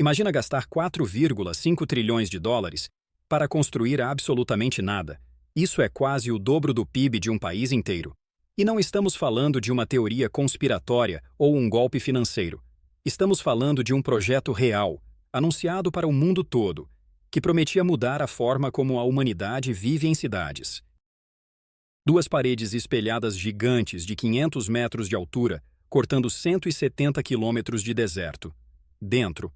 Imagina gastar 4,5 trilhões de dólares para construir absolutamente nada. Isso é quase o dobro do PIB de um país inteiro. E não estamos falando de uma teoria conspiratória ou um golpe financeiro. Estamos falando de um projeto real, anunciado para o mundo todo, que prometia mudar a forma como a humanidade vive em cidades. Duas paredes espelhadas gigantes de 500 metros de altura, cortando 170 quilômetros de deserto. Dentro,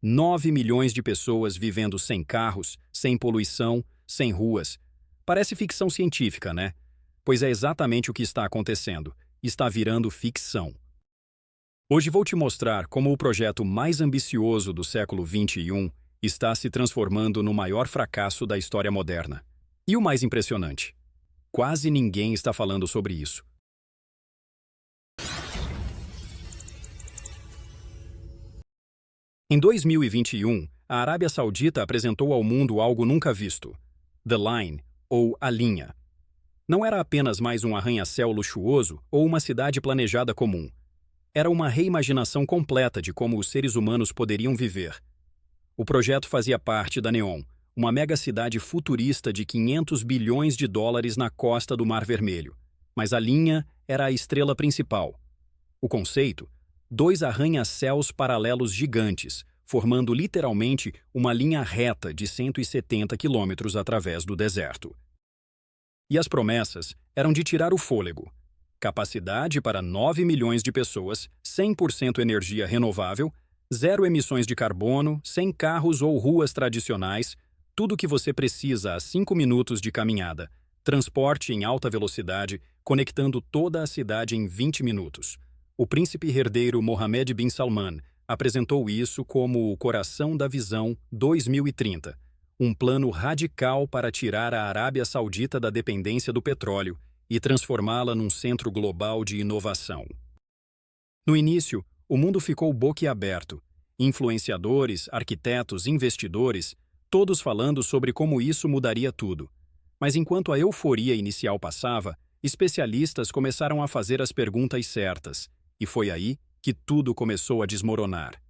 9 milhões de pessoas vivendo sem carros, sem poluição, sem ruas. Parece ficção científica, né? Pois é exatamente o que está acontecendo. Está virando ficção. Hoje vou te mostrar como o projeto mais ambicioso do século XXI está se transformando no maior fracasso da história moderna. E o mais impressionante, quase ninguém está falando sobre isso. Em 2021, a Arábia Saudita apresentou ao mundo algo nunca visto: The Line, ou a linha. Não era apenas mais um arranha-céu luxuoso ou uma cidade planejada comum. Era uma reimaginação completa de como os seres humanos poderiam viver. O projeto fazia parte da NEOM, uma megacidade futurista de 500 bilhões de dólares na costa do Mar Vermelho. Mas a linha era a estrela principal. O conceito? 2 arranha-céus paralelos gigantes, formando literalmente uma linha reta de 170 quilômetros através do deserto. E as promessas eram de tirar o fôlego. Capacidade para 9 milhões de pessoas, 100% energia renovável, 0 emissões de carbono, sem carros ou ruas tradicionais, tudo o que você precisa a 5 minutos de caminhada, transporte em alta velocidade, conectando toda a cidade em 20 minutos. O príncipe herdeiro Mohammed bin Salman apresentou isso como o coração da visão 2030, um plano radical para tirar a Arábia Saudita da dependência do petróleo e transformá-la num centro global de inovação. No início, o mundo ficou boquiaberto. Influenciadores, arquitetos, investidores, todos falando sobre como isso mudaria tudo. Mas enquanto a euforia inicial passava, especialistas começaram a fazer as perguntas certas, e foi aí que tudo começou a desmoronar.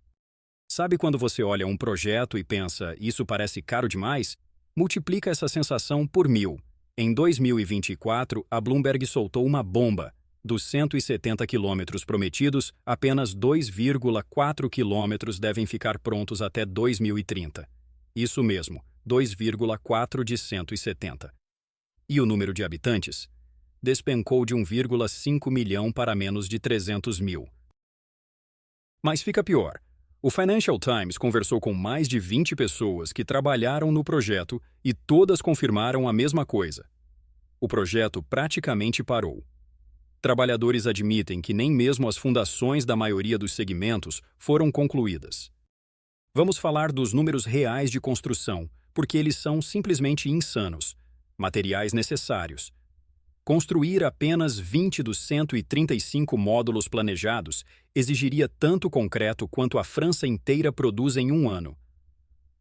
Sabe quando você olha um projeto e pensa, isso parece caro demais? Multiplica essa sensação por 1000. Em 2024, a Bloomberg soltou uma bomba. Dos 170 quilômetros prometidos, apenas 2,4 quilômetros devem ficar prontos até 2030. Isso mesmo, 2,4 de 170. E o número de habitantes? Despencou de 1,5 milhão para menos de 300 mil. Mas fica pior. O Financial Times conversou com mais de 20 pessoas que trabalharam no projeto e todas confirmaram a mesma coisa. O projeto praticamente parou. Trabalhadores admitem que nem mesmo as fundações da maioria dos segmentos foram concluídas. Vamos falar dos números reais de construção, porque eles são simplesmente insanos. Materiais necessários. Construir apenas 20 dos 135 módulos planejados exigiria tanto concreto quanto a França inteira produz em um ano.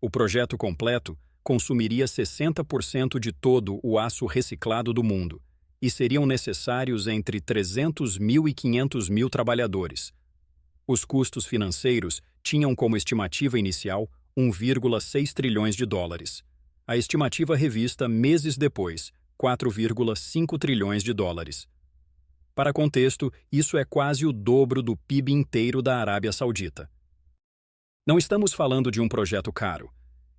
O projeto completo consumiria 60% de todo o aço reciclado do mundo, e seriam necessários entre 300 mil e 500 mil trabalhadores. Os custos financeiros tinham como estimativa inicial 1,6 trilhões de dólares. A estimativa revista meses depois, 4,5 trilhões de dólares. Para contexto, isso é quase o dobro do PIB inteiro da Arábia Saudita. Não estamos falando de um projeto caro.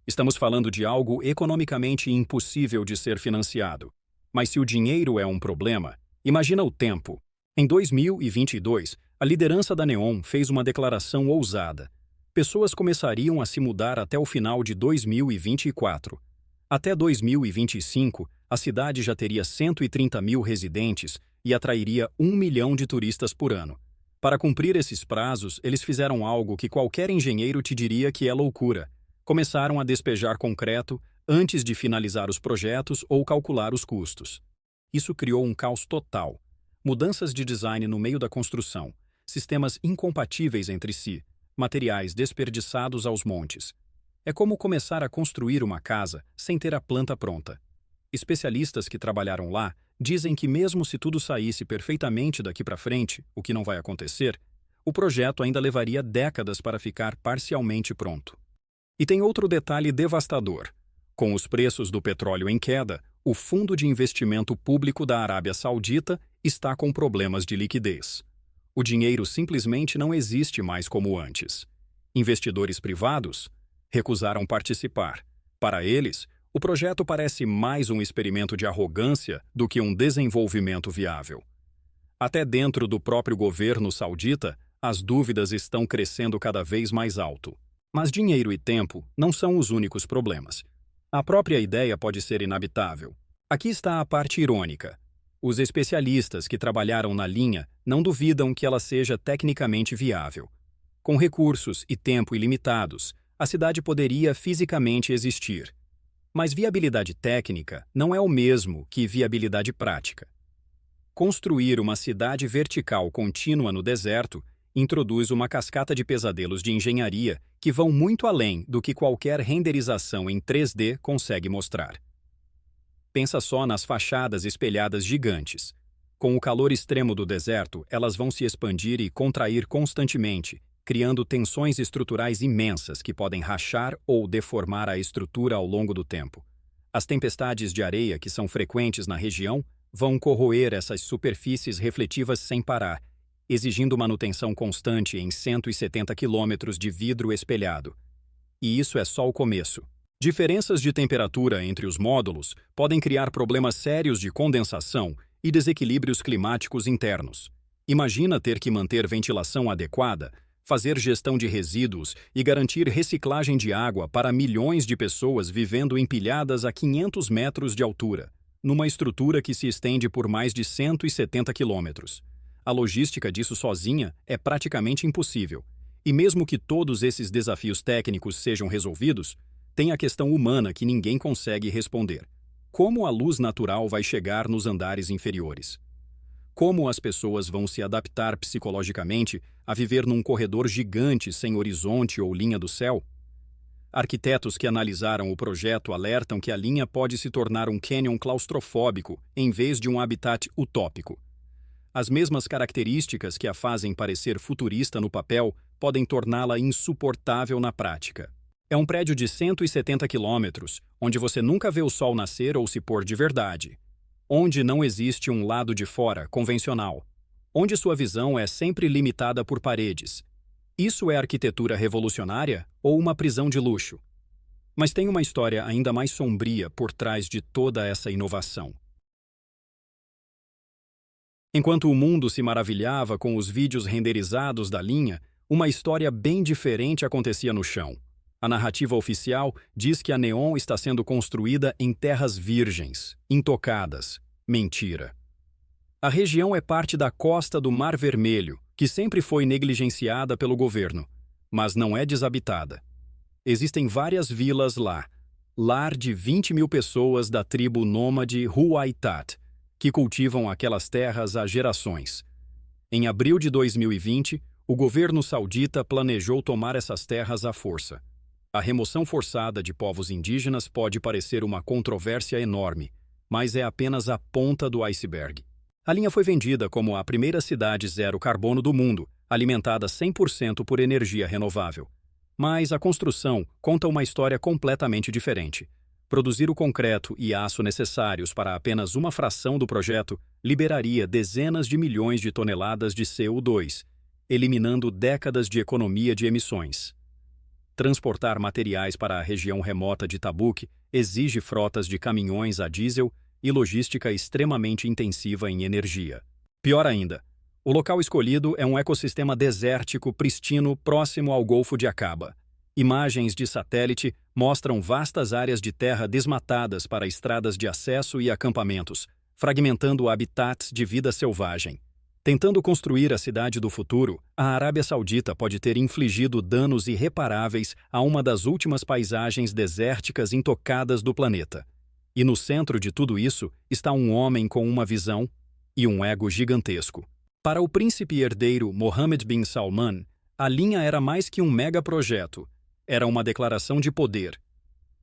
Estamos falando de algo economicamente impossível de ser financiado. Mas se o dinheiro é um problema, imagina o tempo. Em 2022, a liderança da NEOM fez uma declaração ousada. Pessoas começariam a se mudar até o final de 2024. Até 2025, a cidade já teria 130 mil residentes e atrairia 1 milhão de turistas por ano. Para cumprir esses prazos, eles fizeram algo que qualquer engenheiro te diria que é loucura. Começaram a despejar concreto antes de finalizar os projetos ou calcular os custos. Isso criou um caos total. Mudanças de design no meio da construção, sistemas incompatíveis entre si, materiais desperdiçados aos montes. É como começar a construir uma casa sem ter a planta pronta. Especialistas que trabalharam lá dizem que mesmo se tudo saísse perfeitamente daqui para frente, o que não vai acontecer, o projeto ainda levaria décadas para ficar parcialmente pronto. E tem outro detalhe devastador. Com os preços do petróleo em queda, o Fundo de Investimento Público da Arábia Saudita está com problemas de liquidez. O dinheiro simplesmente não existe mais como antes. Investidores privados recusaram participar. Para eles, o projeto parece mais um experimento de arrogância do que um desenvolvimento viável. Até dentro do próprio governo saudita, as dúvidas estão crescendo cada vez mais alto. Mas dinheiro e tempo não são os únicos problemas. A própria ideia pode ser inabitável. Aqui está a parte irônica. Os especialistas que trabalharam na linha não duvidam que ela seja tecnicamente viável. Com recursos e tempo ilimitados, a cidade poderia fisicamente existir. Mas viabilidade técnica não é o mesmo que viabilidade prática. Construir uma cidade vertical contínua no deserto introduz uma cascata de pesadelos de engenharia que vão muito além do que qualquer renderização em 3D consegue mostrar. Pensa só nas fachadas espelhadas gigantes. Com o calor extremo do deserto, elas vão se expandir e contrair constantemente, criando tensões estruturais imensas que podem rachar ou deformar a estrutura ao longo do tempo. As tempestades de areia que são frequentes na região vão corroer essas superfícies refletivas sem parar, exigindo manutenção constante em 170 quilômetros de vidro espelhado. E isso é só o começo. Diferenças de temperatura entre os módulos podem criar problemas sérios de condensação e desequilíbrios climáticos internos. Imagina ter que manter ventilação adequada, fazer gestão de resíduos e garantir reciclagem de água para milhões de pessoas vivendo empilhadas a 500 metros de altura, numa estrutura que se estende por mais de 170 quilômetros. A logística disso sozinha é praticamente impossível. E mesmo que todos esses desafios técnicos sejam resolvidos, tem a questão humana que ninguém consegue responder. Como a luz natural vai chegar nos andares inferiores? Como as pessoas vão se adaptar psicologicamente a viver num corredor gigante sem horizonte ou linha do céu? Arquitetos que analisaram o projeto alertam que a linha pode se tornar um cânion claustrofóbico em vez de um habitat utópico. As mesmas características que a fazem parecer futurista no papel podem torná-la insuportável na prática. É um prédio de 170 quilômetros, onde você nunca vê o sol nascer ou se pôr de verdade. Onde não existe um lado de fora convencional. Onde sua visão é sempre limitada por paredes. Isso é arquitetura revolucionária ou uma prisão de luxo? Mas tem uma história ainda mais sombria por trás de toda essa inovação. Enquanto o mundo se maravilhava com os vídeos renderizados da linha, uma história bem diferente acontecia no chão. A narrativa oficial diz que a Neom está sendo construída em terras virgens, intocadas. Mentira. A região é parte da costa do Mar Vermelho, que sempre foi negligenciada pelo governo, mas não é desabitada. Existem várias vilas lá, lar de 20 mil pessoas da tribo nômade Huaytat, que cultivam aquelas terras há gerações. Em abril de 2020, o governo saudita planejou tomar essas terras à força. A remoção forçada de povos indígenas pode parecer uma controvérsia enorme, mas é apenas a ponta do iceberg. A linha foi vendida como a primeira cidade zero carbono do mundo, alimentada 100% por energia renovável. Mas a construção conta uma história completamente diferente. Produzir o concreto e aço necessários para apenas uma fração do projeto liberaria dezenas de milhões de toneladas de CO2, eliminando décadas de economia de emissões. Transportar materiais para a região remota de Tabuk exige frotas de caminhões a diesel e logística extremamente intensiva em energia. Pior ainda, o local escolhido é um ecossistema desértico pristino próximo ao Golfo de Aqaba. Imagens de satélite mostram vastas áreas de terra desmatadas para estradas de acesso e acampamentos, fragmentando habitats de vida selvagem. Tentando construir a cidade do futuro, a Arábia Saudita pode ter infligido danos irreparáveis a uma das últimas paisagens desérticas intocadas do planeta. E no centro de tudo isso está um homem com uma visão e um ego gigantesco. Para o príncipe herdeiro Mohammed bin Salman, a linha era mais que um megaprojeto. Era uma declaração de poder.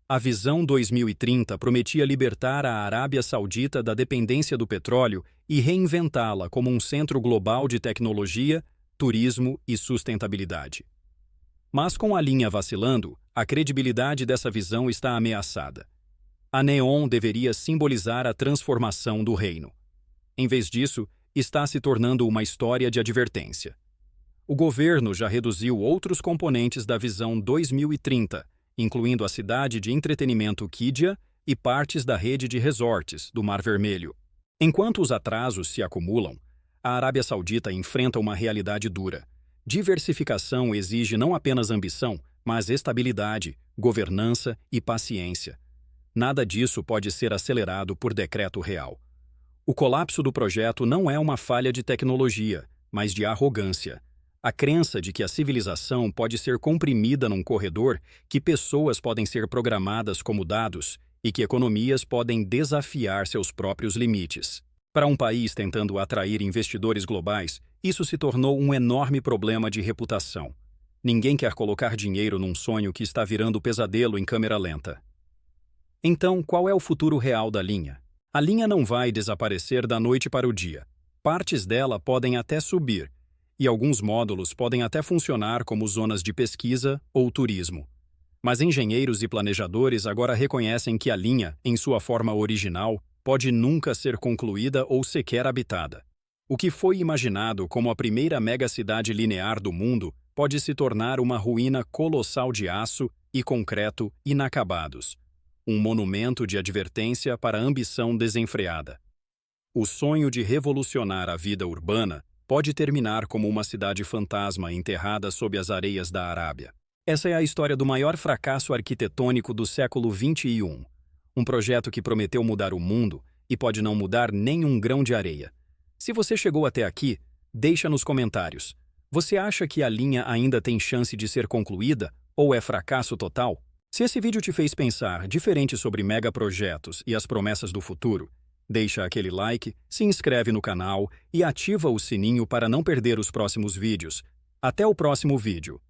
A Visão 2030 prometia libertar a Arábia Saudita da dependência do petróleo e reinventá-la como um centro global de tecnologia, turismo e sustentabilidade. Mas com a linha vacilando, a credibilidade dessa visão está ameaçada. A Neom deveria simbolizar a transformação do reino. Em vez disso, está se tornando uma história de advertência. O governo já reduziu outros componentes da Visão 2030, incluindo a cidade de entretenimento Qiddiya e partes da rede de resorts do Mar Vermelho. Enquanto os atrasos se acumulam, a Arábia Saudita enfrenta uma realidade dura. Diversificação exige não apenas ambição, mas estabilidade, governança e paciência. Nada disso pode ser acelerado por decreto real. O colapso do projeto não é uma falha de tecnologia, mas de arrogância. A crença de que a civilização pode ser comprimida num corredor, que pessoas podem ser programadas como dados e que economias podem desafiar seus próprios limites. Para um país tentando atrair investidores globais, isso se tornou um enorme problema de reputação. Ninguém quer colocar dinheiro num sonho que está virando pesadelo em câmera lenta. Então, qual é o futuro real da linha? A linha não vai desaparecer da noite para o dia. Partes dela podem até subir, e alguns módulos podem até funcionar como zonas de pesquisa ou turismo. Mas engenheiros e planejadores agora reconhecem que a linha, em sua forma original, pode nunca ser concluída ou sequer habitada. O que foi imaginado como a primeira megacidade linear do mundo pode se tornar uma ruína colossal de aço e concreto inacabados. Um monumento de advertência para a ambição desenfreada. O sonho de revolucionar a vida urbana pode terminar como uma cidade fantasma enterrada sob as areias da Arábia. Essa é a história do maior fracasso arquitetônico do século XXI. Um projeto que prometeu mudar o mundo e pode não mudar nem um grão de areia. Se você chegou até aqui, deixa nos comentários. Você acha que a linha ainda tem chance de ser concluída ou é fracasso total? Se esse vídeo te fez pensar diferente sobre megaprojetos e as promessas do futuro, deixa aquele like, se inscreve no canal e ativa o sininho para não perder os próximos vídeos. Até o próximo vídeo.